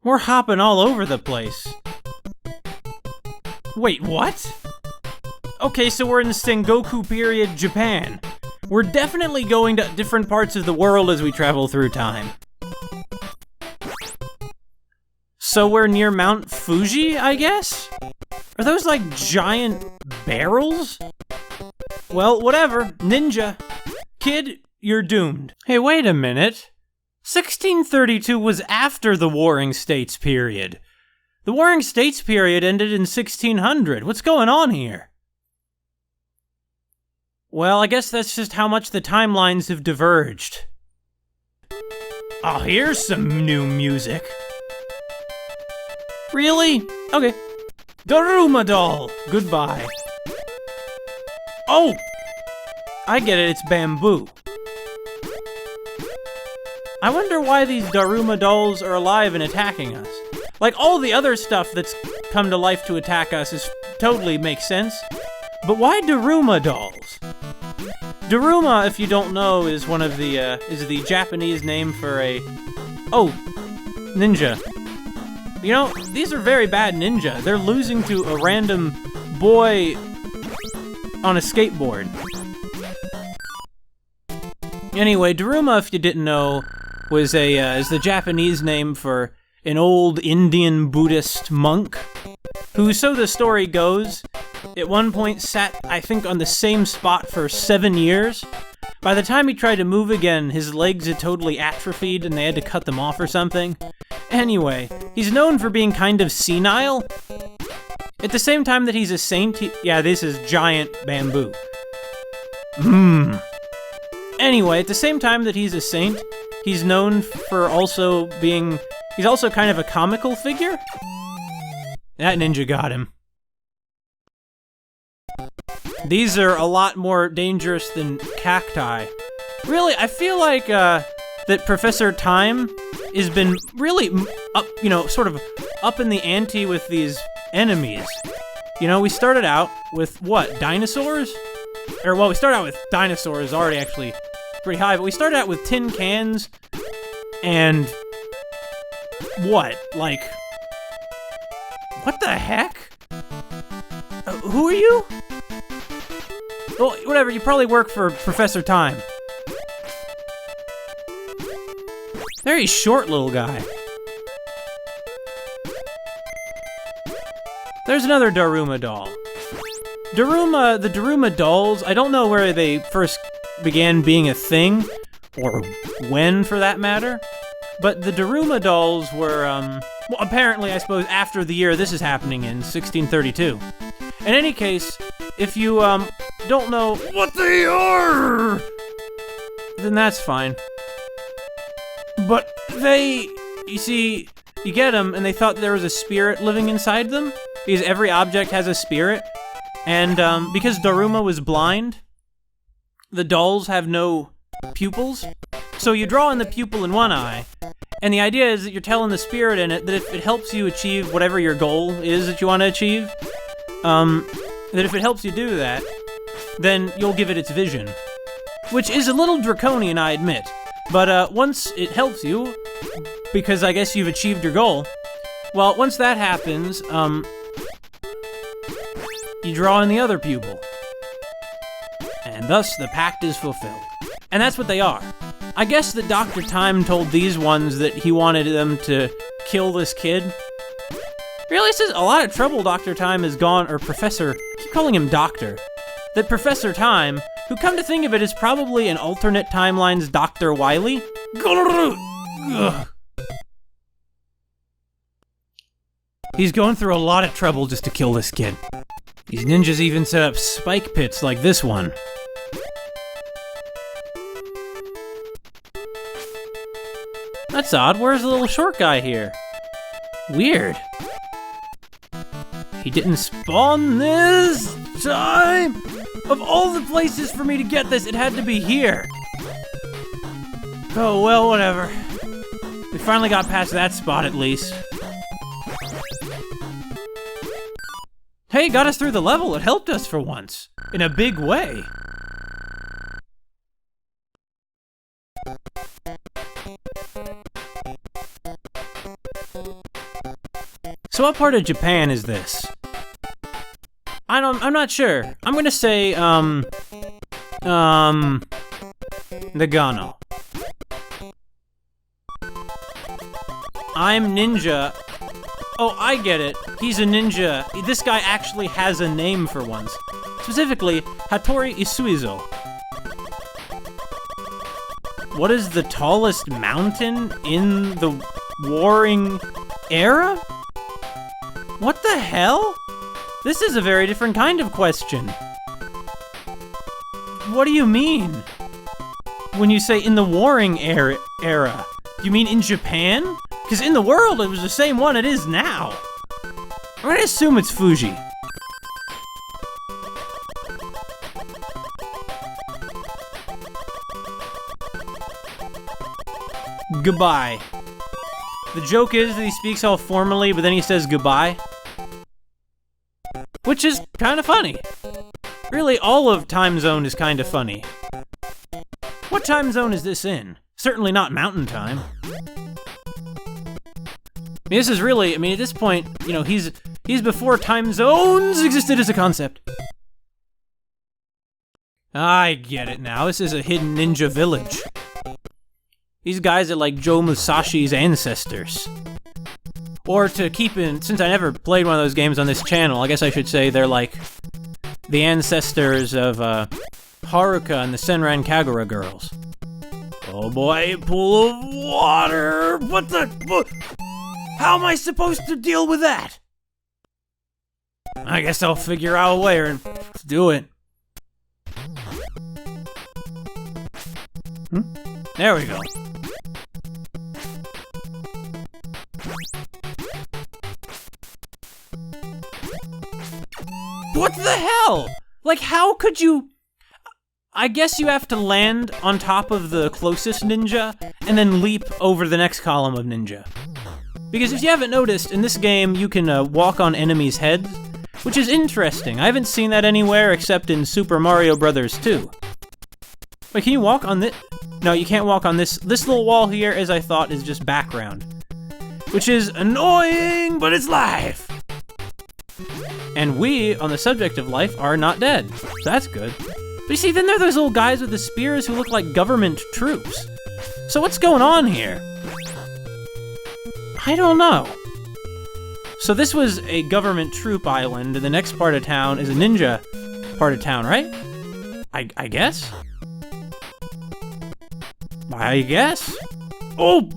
We're hopping all over the place. Wait, what? Okay, so we're in Sengoku period Japan. We're definitely going to different parts of the world as we travel through time. So we're near Mount Fuji, I guess? Are those like giant barrels? Well, whatever. Ninja. Kid, you're doomed. Hey, wait a minute. 1632 was after the Warring States period. The Warring States period ended in 1600. What's going on here? Well, I guess that's just how much the timelines have diverged. Oh, here's some new music. Really? Okay. Daruma doll. Goodbye. Oh! I get it, it's bamboo. I wonder why these Daruma dolls are alive and attacking us. Like, all the other stuff that's come to life to attack us totally makes sense. But why Daruma dolls? Daruma, if you don't know, is one of the, is the Japanese name for a... Oh, ninja. You know, these are very bad ninja. They're losing to a random boy on a skateboard. Anyway, Daruma, if you didn't know, was is the Japanese name for an old Indian Buddhist monk who, so the story goes, at one point sat, I think, on the same spot for 7 years. By the time he tried to move again, his legs had totally atrophied and they had to cut them off or something. Anyway, he's known for being kind of senile. At the same time that he's a saint, yeah, this is giant bamboo. Anyway, at the same time that he's a saint, he's known for also being... He's also kind of a comical figure. That ninja got him. These are a lot more dangerous than cacti. Really, I feel like that Professor Time has been really up, you know, sort of up in the ante with these enemies. You know, we started out with what, dinosaurs? Or well, we started out with dinosaurs, already actually pretty high, but we started out with tin cans and what, like, what the heck? Who are you? Well, whatever, you probably work for Professor Time. Very short little guy. There's another Daruma doll. The Daruma dolls, I don't know where they first began being a thing, or when for that matter, but the Daruma dolls were, well, apparently, I suppose, after the year this is happening in, 1632. In any case, if you, don't know what they are, then that's fine. But they, you see, you get them, and they thought there was a spirit living inside them, because every object has a spirit, and, because Daruma was blind, the dolls have no pupils, so you draw in the pupil in one eye, and the idea is that you're telling the spirit in it that if it helps you achieve whatever your goal is that you want to achieve, that if it helps you do that, then you'll give it its vision. Which is a little draconian, I admit. But once it helps you, because I guess you've achieved your goal, well, once that happens, you draw in the other pupil. And thus the pact is fulfilled. And that's what they are. I guess that Dr. Time told these ones that he wanted them to kill this kid. Really, this is a lot of trouble Dr. Time has gone, or Professor, I keep calling him Doctor. That Professor Time, who come to think of it is probably an alternate timeline's Dr. Wily. Ugh. He's going through a lot of trouble just to kill this kid. These ninjas even set up spike pits like this one. That's odd, where's the little short guy here? Weird. He didn't spawn this time? Of all the places for me to get this, it had to be here. Oh, well, whatever. We finally got past that spot, at least. Hey, got us through the level. It helped us for once. In a big way. So what part of Japan is this? I'm not sure. I'm gonna say, Nagano. I'm ninja. Oh, I get it. He's a ninja. This guy actually has a name for once. Specifically, Hattori Isuizo. What is the tallest mountain in the warring era? What the hell? This is a very different kind of question. What do you mean? When you say in the warring era, do you mean in Japan? Because in the world, it was the same one it is now. I'm gonna assume it's Fuji. Goodbye. The joke is that he speaks all formally, but then he says goodbye. Which is kind of funny. Really, all of Time Zone is kind of funny. What time zone is this in? Certainly not Mountain Time. This is really, at this point, you know, he's before time zones existed as a concept. I get it now. This is a hidden ninja village. These guys are like Joe Musashi's ancestors. Or to keep in, since I never played one of those games on this channel, I guess I should say they're like the ancestors of Haruka and the Senran Kagura girls. Oh boy, pool of water! What the? How am I supposed to deal with that? I guess I'll figure out a way and do it. There we go. What the hell? Like, how could you... I guess you have to land on top of the closest ninja, and then leap over the next column of ninja. Because if you haven't noticed, in this game, you can walk on enemies' heads, which is interesting. I haven't seen that anywhere except in Super Mario Bros. 2. Wait, can you walk on this? No, you can't walk on this. This little wall here, as I thought, is just background. Which is annoying, but it's life! And we, on the subject of life, are not dead. So that's good. But you see, then there are those little guys with the spears who look like government troops. So what's going on here? I don't know. So this was a government troop island, and the next part of town is a ninja part of town, right? I guess? I guess? Oh!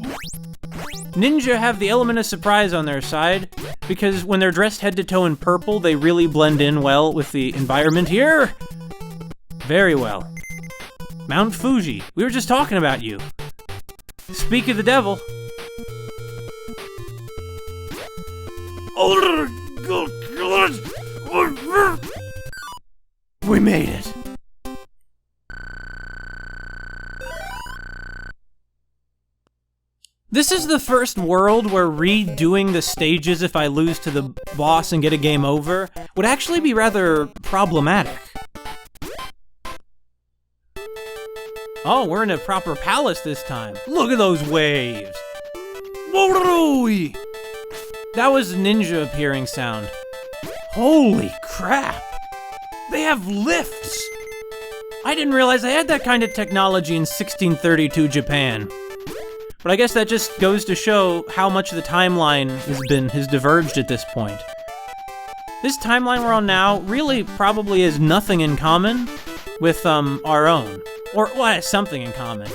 Ninja have the element of surprise on their side, because when they're dressed head to toe in purple, they really blend in well with the environment here. Very well. Mount Fuji. We were just talking about you. Speak of the devil. We made it. This is the first world where redoing the stages if I lose to the boss and get a game over would actually be rather problematic. Oh, we're in a proper palace this time. Look at those waves. That was ninja appearing sound. Holy crap. They have lifts. I didn't realize they had that kind of technology in 1632 Japan. But I guess that just goes to show how much the timeline has diverged at this point. This timeline we're on now really probably has nothing in common with our own. Or, well, it has something in common.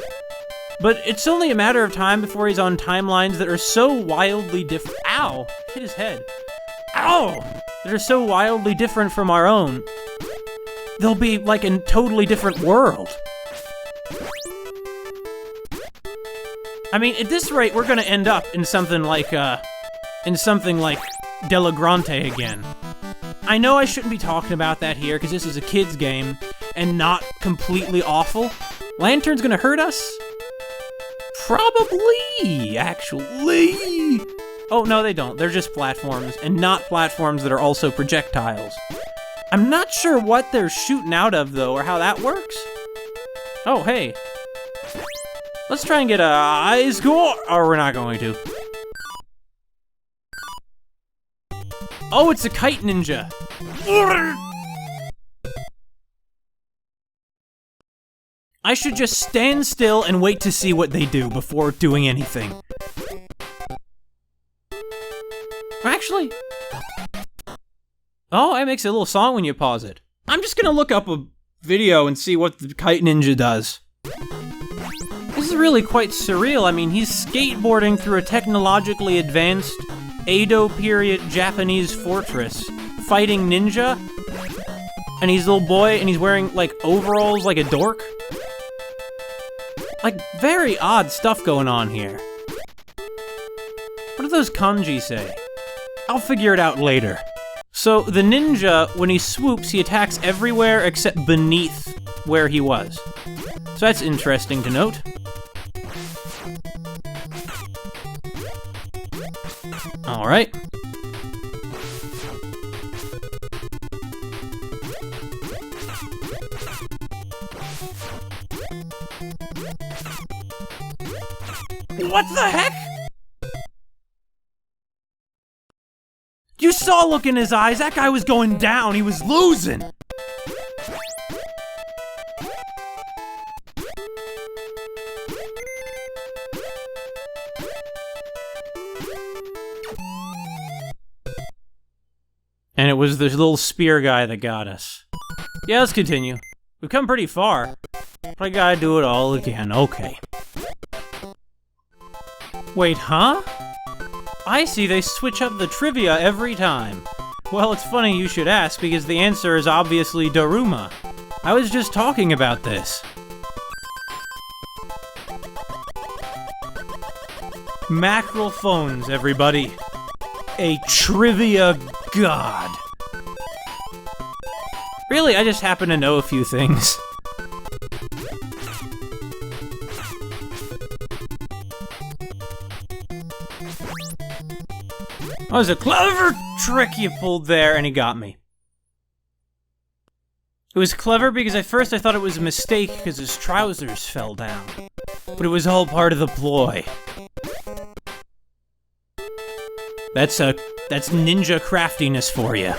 But it's only a matter of time before he's on timelines that are so wildly different. Ow! Hit his head. Ow! That are so wildly different from our own. They'll be like a totally different world. I mean, at this rate, we're gonna end up in something like Delagrante again. I know I shouldn't be talking about that here, because this is a kid's game, and not completely awful. Lantern's gonna hurt us? Probably, actually. Oh, no, they don't. They're just platforms, and not platforms that are also projectiles. I'm not sure what they're shooting out of, though, or how that works. Oh, hey. Let's try and get a high score. Or we're not going to. Oh, it's a kite ninja. I should just stand still and wait to see what they do before doing anything. Actually... Oh, it makes a little song when you pause it. I'm just gonna look up a video and see what the kite ninja does. This is really quite surreal. I mean, he's skateboarding through a technologically advanced Edo period Japanese fortress, fighting ninja, and he's a little boy and he's wearing like overalls like a dork. Like, very odd stuff going on here. What do those kanji say? I'll figure it out later. So, the ninja, when he swoops, he attacks everywhere except beneath where he was. So that's interesting to note. Alright. What the heck? You saw a look in his eyes. That guy was going down. He was losing. And it was the little spear guy that got us. Yeah, let's continue. We've come pretty far. But I gotta do it all again. Okay. Wait, huh? I see they switch up the trivia every time. Well, it's funny you should ask, because the answer is obviously Daruma. I was just talking about this. Mackerel phones, everybody. A trivia god. Really, I just happen to know a few things. That was a clever trick you pulled there, and he got me. It was clever because at first I thought it was a mistake because his trousers fell down. But it was all part of the ploy. That's ninja craftiness for you.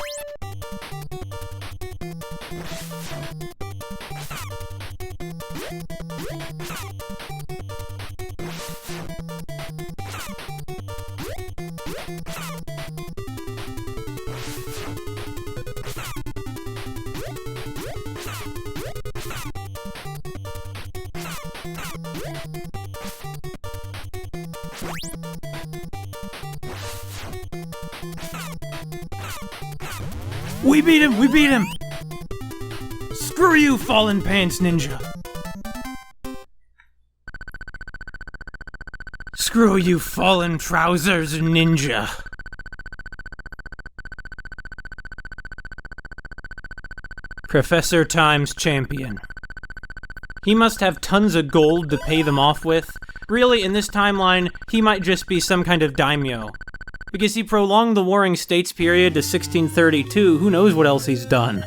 We beat him! We beat him! Screw you, Fallen Pants Ninja! Screw you, Fallen Trousers Ninja! Professor Time's champion. He must have tons of gold to pay them off with. Really, in this timeline, he might just be some kind of daimyo. Because he prolonged the Warring States period to 1632, who knows what else he's done.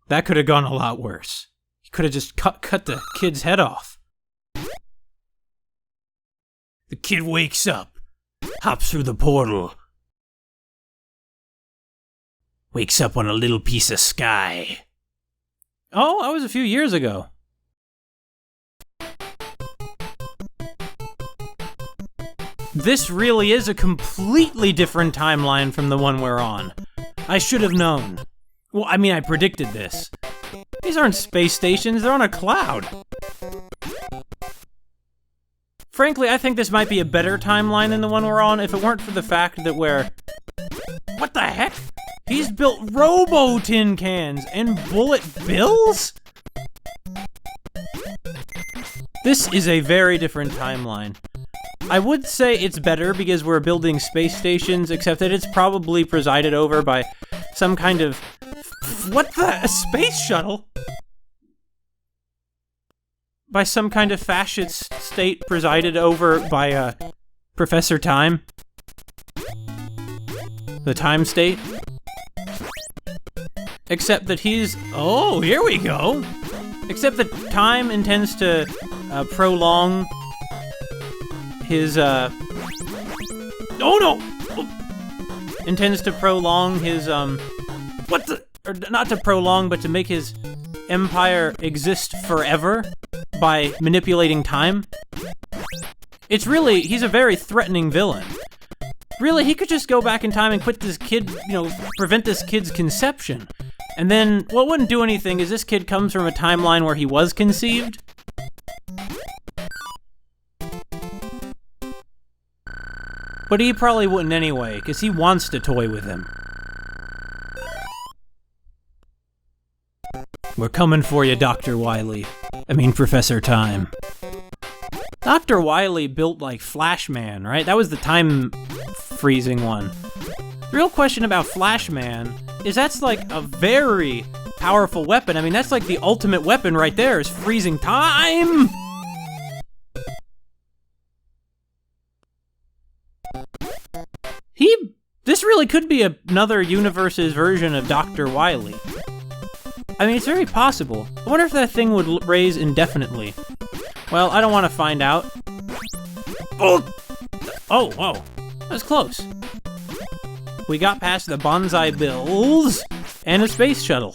That could have gone a lot worse. He could have just cut the kid's head off. The kid wakes up, hops through the portal. Wakes up on a little piece of sky. Oh, that was a few years ago. This really is a completely different timeline from the one we're on. I should have known. Well, I mean, I predicted this. These aren't space stations, they're on a cloud. Frankly, I think this might be a better timeline than the one we're on if it weren't for the fact that we're... What the heck? He's built robo-tin cans and bullet bills? This is a very different timeline. I would say it's better because we're building space stations, except that it's probably presided over by some kind of... What the? A space shuttle? By some kind of fascist state presided over by, Professor Time? The Time State? Except that he's... Oh, here we go! Except that Time intends to, prolong... his, oh no! Intends to prolong his, or not to prolong, but to make his empire exist forever by manipulating time. It's really, he's a very threatening villain. Really, he could just go back in time and quit this kid, prevent this kid's conception. And then, what wouldn't do anything is this kid comes from a timeline where he was conceived. But he probably wouldn't anyway, because he wants to toy with him. We're coming for you, Dr. Wily. Professor Time. Dr. Wily built like Flashman, right? That was the time freezing one. The real question about Flashman is that's like a very powerful weapon. That's like the ultimate weapon right there, is freezing time! This really could be another universe's version of Dr. Wily. It's very possible. I wonder if that thing would raise indefinitely. Well, I don't want to find out. Oh, whoa. That was close. We got past the Bonsai Bills and a space shuttle.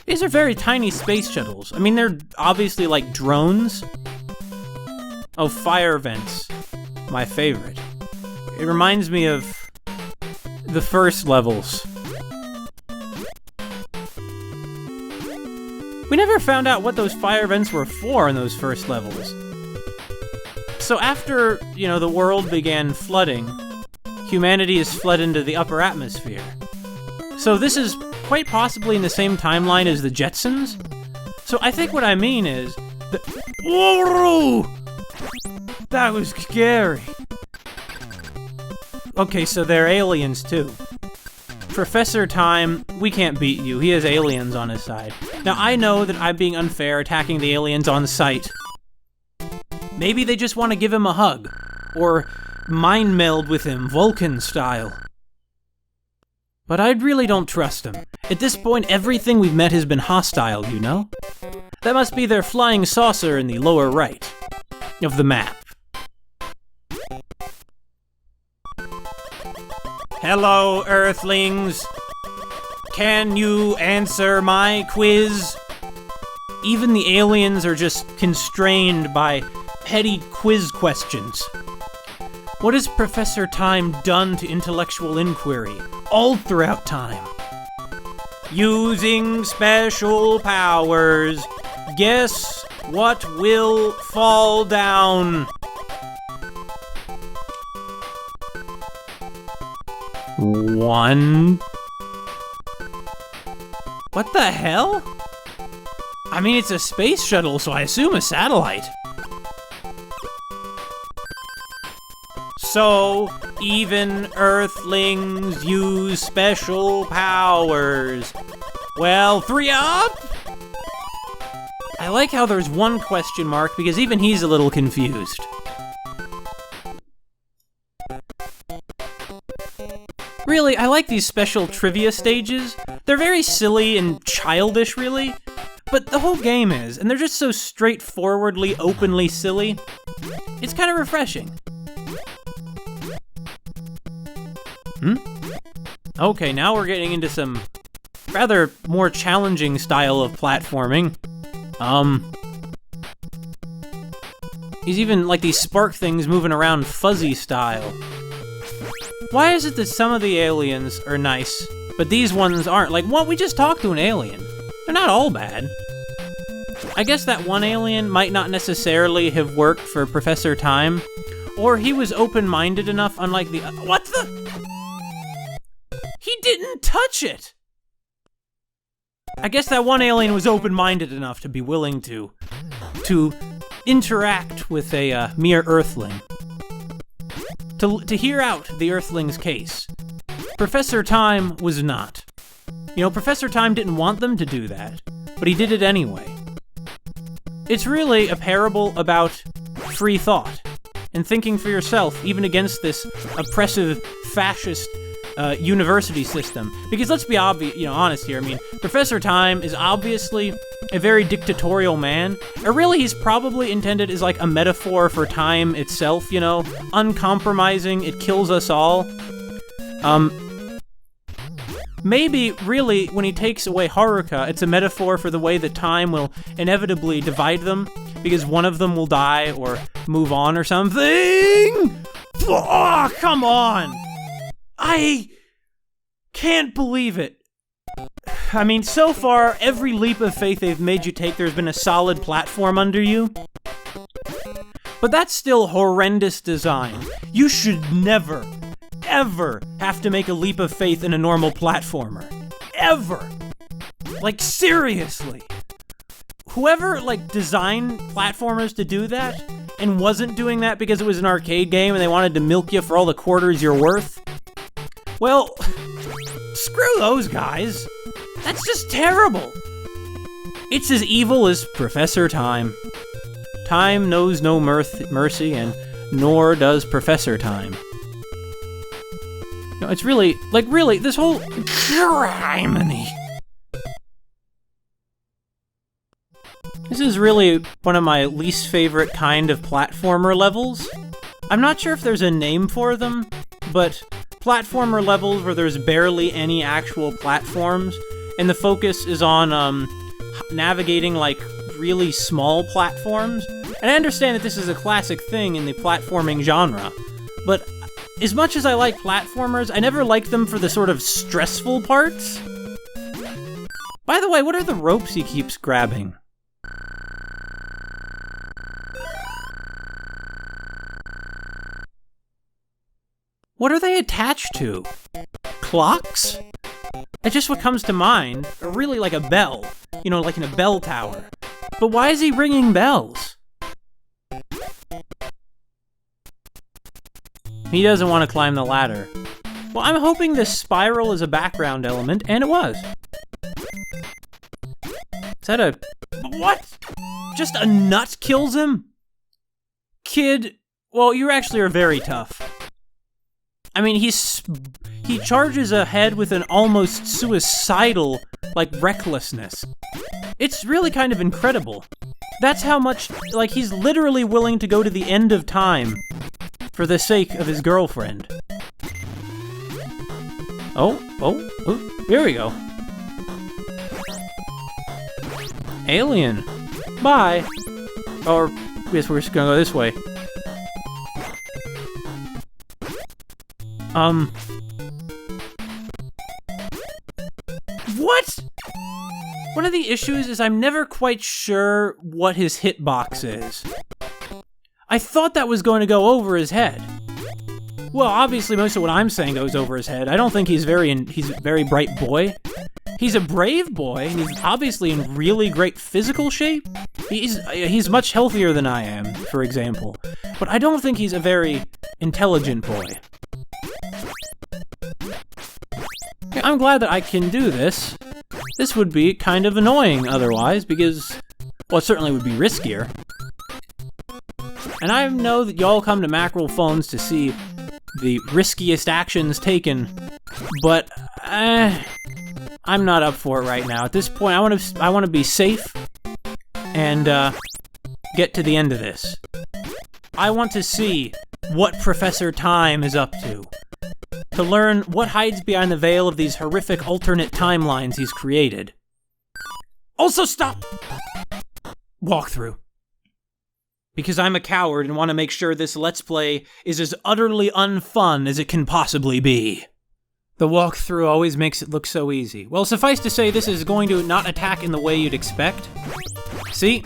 These are very tiny space shuttles. They're obviously like drones. Oh, fire vents. My favorite. It reminds me of the first levels. We never found out what those fire vents were for in those first levels. So after, the world began flooding, humanity has fled into the upper atmosphere. So this is quite possibly in the same timeline as the Jetsons. So I think what I mean is that... Whoa! That was scary. Okay, so they're aliens too. Professor Time, we can't beat you. He has aliens on his side. Now, I know that I'm being unfair attacking the aliens on sight. Maybe they just want to give him a hug. Or mind meld with him, Vulcan style. But I really don't trust them. At this point, everything we've met has been hostile, That must be their flying saucer in the lower right of the map. Hello, Earthlings. Can you answer my quiz? Even the aliens are just constrained by petty quiz questions. What has Professor Time done to intellectual inquiry all throughout time? Using special powers, guess what will fall down? One. What the hell? It's a space shuttle, so I assume a satellite. So, even Earthlings use special powers. Well, 3 up! I like how there's one question mark, because even he's a little confused. Really, I like these special trivia stages. They're very silly and childish, really. But the whole game is, and they're just so straightforwardly, openly silly. It's kind of refreshing. Okay, now we're getting into some rather more challenging style of platforming. He's even like these spark things moving around fuzzy style. Why is it that some of the aliens are nice, but these ones aren't? Like, what? We just talked to an alien. They're not all bad. I guess that one alien might not necessarily have worked for Professor Time, or he was open-minded enough, unlike the... What the? He didn't touch it! I guess that one alien was open-minded enough to be willing to interact with a mere Earthling. To hear out the Earthling's case. Professor Time was not. Professor Time didn't want them to do that, but he did it anyway. It's really a parable about free thought, and thinking for yourself, even against this oppressive, fascist university system. Because let's be honest here. I mean, Professor Time is obviously a very dictatorial man. Or really, he's probably intended as like a metaphor for time itself, you know? Uncompromising, it kills us all. Maybe, really, when he takes away Haruka, it's a metaphor for the way that time will inevitably divide them, because one of them will die or move on or something. Oh, come on! I can't believe it. I mean, so far, every leap of faith they've made you take, there's been a solid platform under you. But that's still horrendous design. You should never, ever have to make a leap of faith in a normal platformer. Ever! Like, seriously. Whoever, like, designed platformers to do that, and wasn't doing that because it was an arcade game and they wanted to milk you for all the quarters you're worth, well, screw those guys. That's just terrible. It's as evil as Professor Time. Time knows no mercy, and nor does Professor Time. No, it's really, like, really, this whole criminy. This is really one of my least favorite kind of platformer levels. I'm not sure if there's a name for them, but platformer levels where there's barely any actual platforms, and the focus is on navigating, like, really small platforms. And I understand that this is a classic thing in the platforming genre, but as much as I like platformers, I never liked them for the sort of stressful parts. By the way, what are the ropes he keeps grabbing? What are they attached to? Clocks? That's just what comes to mind. Or really like a bell. You know, like in a bell tower. But why is he ringing bells? He doesn't want to climb the ladder. Well, I'm hoping this spiral is a background element, and it was. Is that a... What? Just a nut kills him? Kid, well, you actually are very tough. I mean, he charges ahead with an almost suicidal, like, recklessness. It's really kind of incredible. That's how much, like, he's literally willing to go to the end of time for the sake of his girlfriend. Oh, here we go. Alien. Bye. Or, I guess we're just gonna go this way. What? One of the issues is I'm never quite sure what his hitbox is. I thought that was going to go over his head. Well, obviously most of what I'm saying goes over his head. I don't think he's a very bright boy. He's a brave boy, and he's obviously in really great physical shape. He's much healthier than I am, for example. But I don't think he's a very intelligent boy. I'm glad that I can do this. This would be kind of annoying otherwise, because, well, it certainly would be riskier. And I know that y'all come to Mackerel Phones to see the riskiest actions taken, but I'm not up for it right now. At this point, I want to be safe and get to the end of this. I want to see what Professor Time is up to learn what hides behind the veil of these horrific alternate timelines he's created. Also, stop! Walkthrough. Because I'm a coward and want to make sure this Let's Play is as utterly unfun as it can possibly be. The walkthrough always makes it look so easy. Well, suffice to say, this is going to not attack in the way you'd expect. See?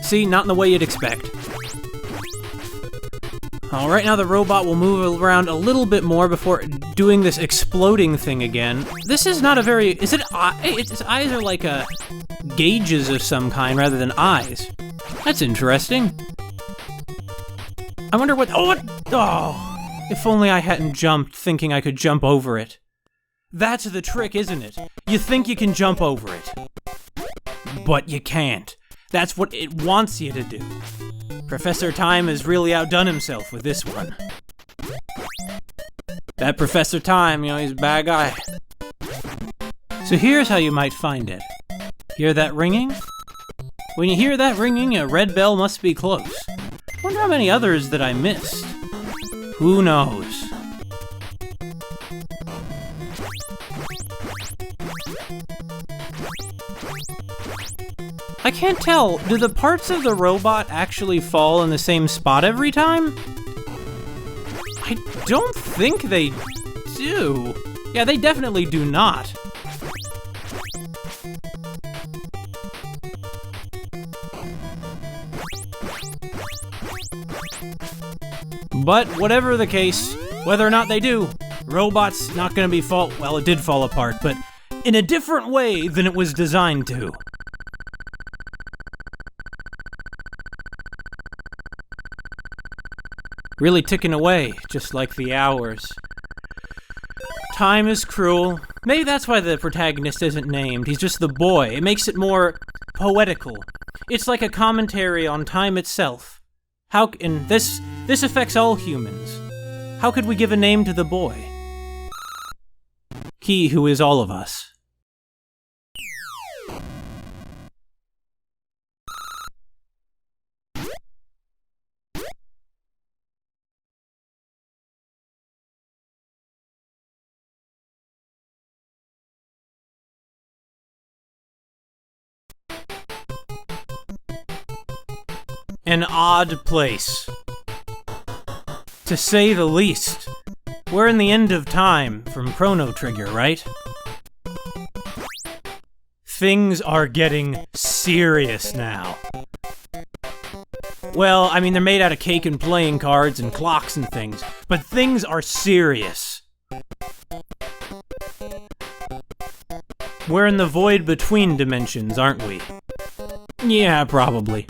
See, not in the way you'd expect. Alright, now the robot will move around a little bit more before doing this exploding thing again. This is not a very... Is it... Its eyes are like gauges of some kind rather than eyes. That's interesting. I wonder what... Oh, what? Oh, if only I hadn't jumped thinking I could jump over it. That's the trick, isn't it? You think you can jump over it. But you can't. That's what it wants you to do. Professor Time has really outdone himself with this one. That Professor Time, he's a bad guy. So here's how you might find it. Hear that ringing? When you hear that ringing, a red bell must be close. Wonder how many others that I missed. Who knows? I can't tell, do the parts of the robot actually fall in the same spot every time? I don't think they do. Yeah, they definitely do not. But whatever the case, whether or not they do, robot's not gonna be well, it did fall apart, but in a different way than it was designed to. Really ticking away, just like the hours. Time is cruel. Maybe that's why the protagonist isn't named. He's just the boy. It makes it more poetical. It's like a commentary on time itself. And this affects all humans. How could we give a name to the boy? He who is all of us. An odd place, to say the least. We're in the end of time from Chrono Trigger, right? Things are getting serious now. Well, I mean, they're made out of cake and playing cards and clocks and things, but things are serious. We're in the void between dimensions, aren't we? Yeah, probably.